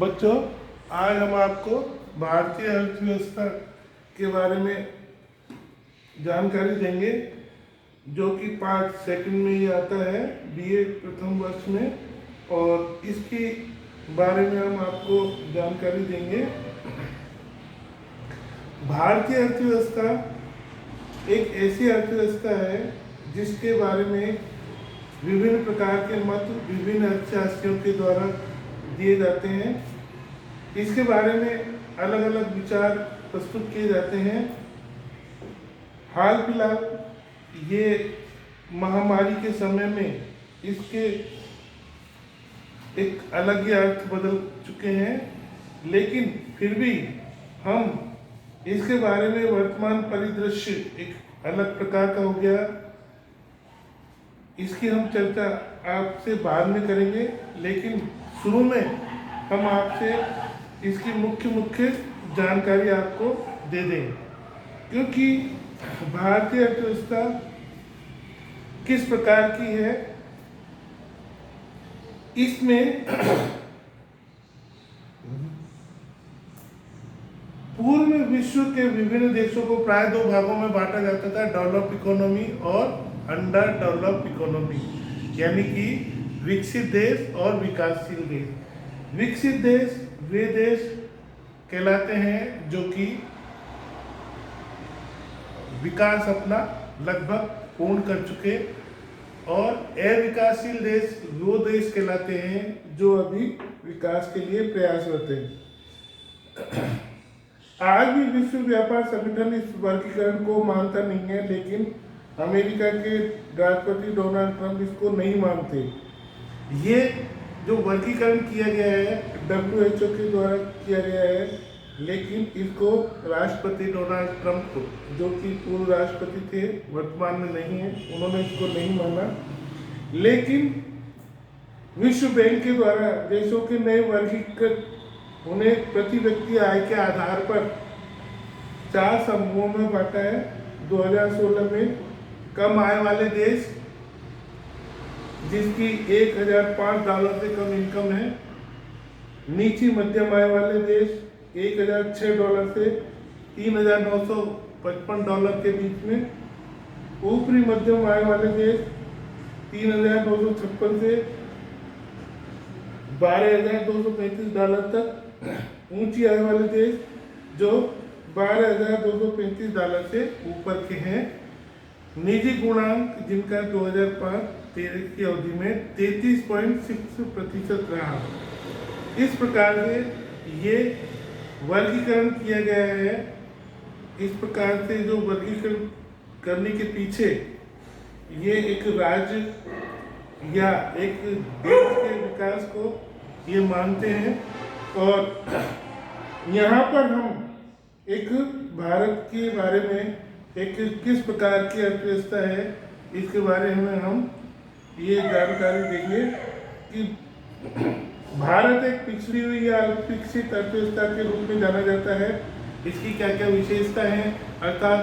बच्चों, आज हम आपको भारतीय अर्थव्यवस्था के बारे में जानकारी देंगे, जो कि पार्ट सेकंड में ही आता है बीए प्रथम वर्ष में, और इसके बारे में हम आपको जानकारी देंगे। भारतीय अर्थव्यवस्था एक ऐसी अर्थव्यवस्था है जिसके बारे में विभिन्न प्रकार के मत विभिन्न अर्थशास्त्रियों के द्वारा दिए जाते हैं। इसके बारे में अलग अलग विचार प्रस्तुत किए जाते हैं। हाल फिलहाल ये महामारी के समय में इसके एक अलग ही अर्थ बदल चुके हैं, लेकिन फिर भी हम इसके बारे में वर्तमान परिदृश्य एक अलग प्रकार का हो गया। इसकी हम चर्चा आपसे बाद में करेंगे, लेकिन शुरू में हम आपसे इसकी मुख्य जानकारी आपको दे दें, क्योंकि भारतीय अर्थव्यवस्था किस प्रकार की है, इसमें पूर्व में विश्व के विभिन्न देशों को प्राय दो भागों में बांटा जाता था, डेवलप्ड इकोनॉमी और अंडर डेवलप्ड इकोनॉमी, यानी कि विकसित देश और विकासशील देश। विकसित देश वे देश कहलाते हैं जो कि विकास अपना लगभग पूर्ण कर चुके, और अविकासशील देश वो देश कहलाते हैं जो अभी विकास के लिए प्रयासरत हैं। आज भी विश्व व्यापार संगठन इस वर्गीकरण को मानता नहीं है, लेकिन अमेरिका के राष्ट्रपति डोनाल्ड ट्रंप इसको नहीं मानते। ये जो वर्गीकरण किया गया है WHO के द्वारा किया गया है, लेकिन इसको राष्ट्रपति डोनाल्ड ट्रंप, जो कि पूर्व राष्ट्रपति थे, वर्तमान में नहीं है, उन्होंने इसको नहीं माना। लेकिन विश्व बैंक के द्वारा देशों के नए वर्गीकृत उन्हें प्रति व्यक्ति आय के आधार पर 4 समूहों में बांटा है। 2016 में कम आय वाले देश, जिसकी $1005 से कम इनकम है, नीची मध्यम आय वाले देश $1006 से $3955 के बीच में, ऊपरी मध्यम आय वाले देश $3956 से $12,235 तक, ऊंची आय वाले देश जो $12,235 से ऊपर के हैं। निजी गुणांक जिनका 2005-13 की अवधि में 33.6% रहा। इस प्रकार से ये वर्गीकरण किया गया है। इस प्रकार से जो वर्गीकरण करने के पीछे ये एक राज्य या एक देश के विकास को ये मानते हैं, और यहाँ पर हम एक भारत के बारे में एक किस प्रकार की अर्थव्यवस्था है, इसके बारे में हम ये जानकारी देंगे कि भारत एक पिछड़ी हुई या विकसित अर्थव्यवस्था के रूप में जाना जाता है। इसकी क्या क्या विशेषता हैं, अर्थात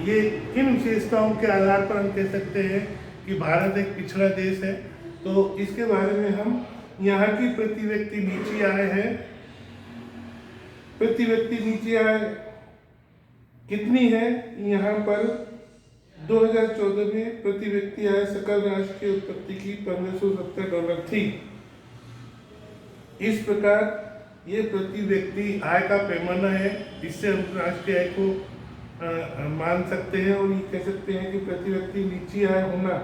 ये किन विशेषताओं के आधार पर हम कह सकते हैं कि भारत एक पिछड़ा देश है। तो इसके बारे में हम, यहाँ की प्रति व्यक्ति नीची आय है, प्रति व्यक्ति नीची आय कितनी है, यहाँ पर 2014 में प्रति व्यक्ति आय सकल राष्ट्रीय उत्पत्ति की $1570 थी। इस प्रकार ये प्रति व्यक्ति आय का पैमाना है, इससे हम राष्ट्रीय आय को मान सकते हैं, और ये कह सकते हैं कि प्रति व्यक्ति नीची आय होना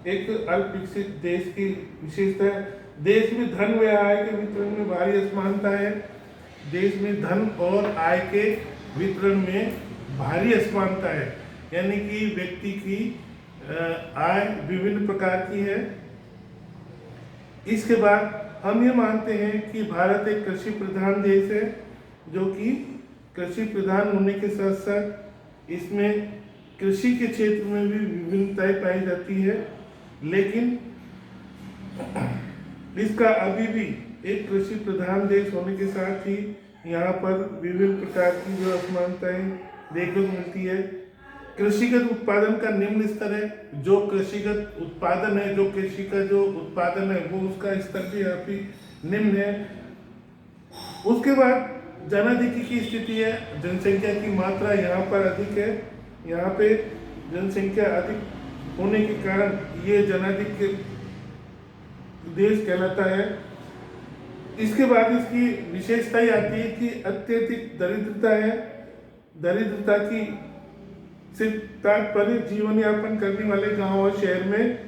एक अल्प विकसित देश की विशेषता है। देश में धन व आय के वितरण में भारी असमानता है। देश में धन और आय के वितरण में भारी असमानता है, यानी कि व्यक्ति की आय विभिन्न प्रकार की है। इसके बाद हम ये मानते हैं कि भारत एक कृषि प्रधान देश है, जो कि कृषि प्रधान होने के साथ साथ इसमें कृषि के क्षेत्र में भी विभिन्नताएं पाई जाती है, लेकिन इसका अभी भी एक कृषि प्रधान देश होने के साथ ही यहाँ पर विभिन्न प्रकार की जो असमानताएं देखने को मिलती है। कृषिगत उत्पादन का निम्न स्तर है। जो कृषिगत उत्पादन है, जो कृषि का जो उत्पादन है, वो उसका स्तर भी काफी निम्न है। उसके बाद जनाधिक्य की स्थिति है, जनसंख्या की मात्रा यहाँ पर अधिक है, यहाँ पे जनसंख्या अधिक होने के कारण ये जनाधिक्य देश कहलाता है। इसके बाद इसकी विशेषता ही आती है कि अत्यधिक दरिद्रता है। दरिद्रता की सिर्फ तात्पर्य जीवन यापन करने वाले गांव और शहर में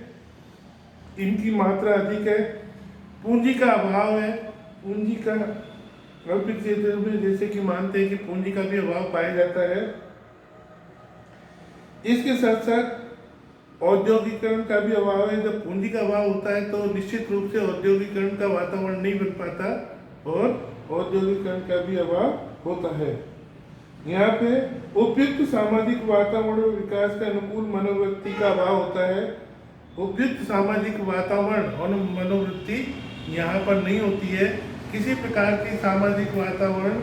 इनकी मात्रा अधिक है। पूंजी का अभाव है, पूंजी का अल्पित क्षेत्र में जैसे कि मानते हैं कि पूंजी का भी अभाव पाया जाता है। इसके साथ साथ औद्योगिकरण का भी अभाव है। जब पूंजी का अभाव होता है तो निश्चित रूप से औद्योगिकरण का वातावरण नहीं बन पाता और औद्योगिकरण का भी अभाव होता है। यहाँ पे उपयुक्त सामाजिक वातावरण और विकास के अनुकूल मनोवृत्ति का अभाव होता है। उपयुक्त सामाजिक वातावरण और मनोवृत्ति यहाँ पर नहीं होती है। किसी प्रकार की सामाजिक वातावरण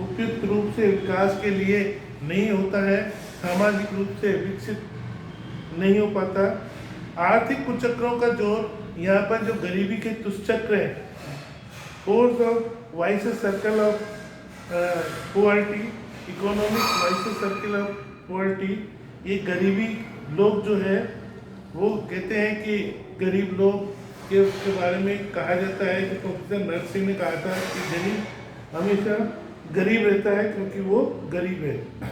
उपयुक्त रूप से विकास के लिए नहीं होता है, सामाजिक रूप से विकसित नहीं हो पाता। आर्थिक कुचक्रों का जोर, यहाँ पर जो गरीबी के दुष्चक्र है, force of vices circle of poverty, economic vices circle of poverty, ये गरीबी लोग जो है वो कहते हैं कि गरीब लोग के उसके बारे में कहा जाता है कि प्रोफेसर नरसिंह ने कहा था कि गरीब हमेशा गरीब रहता है क्योंकि वो गरीब है।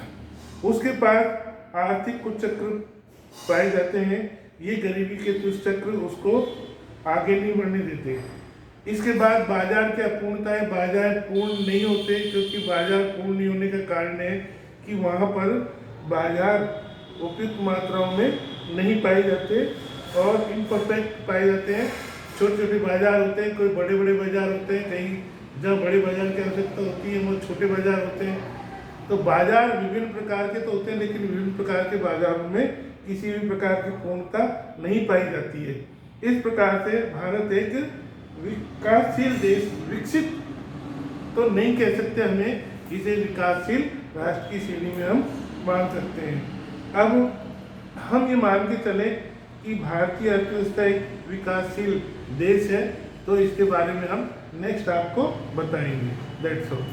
उसके पास आर्थिक कुचक्र पाए जाते हैं, ये गरीबी के दुष्चक्र उसको आगे नहीं बढ़ने देते। इसके बाद बाजार की अपूर्णताएं, बाजार पूर्ण नहीं होते क्योंकि बाजार पूर्ण नहीं होने का कारण है कि वहाँ पर बाजार उपयुक्त मात्राओं में नहीं पाए जाते और इम्परफेक्ट पाए जाते हैं। छोटे छोटे बाजार होते हैं, कोई बड़े बड़े बाजार होते हैं, कहीं जहाँ बड़े बाजार की आवश्यकता होती है वो छोटे बाजार होते हैं। तो बाजार विभिन्न प्रकार के तो होते हैं लेकिन विभिन्न प्रकार के बाजारों में किसी भी प्रकार की पूर्णता नहीं पाई जाती है। इस प्रकार से भारत एक विकासशील देश, विकसित तो नहीं कह सकते, हमें इसे विकासशील राष्ट्र की श्रेणी में हम मान सकते हैं। अब हम ये मान के चले कि भारतीय अर्थव्यवस्था एक विकासशील देश है, तो इसके बारे में हम नेक्स्ट आपको बताएंगे। That's all.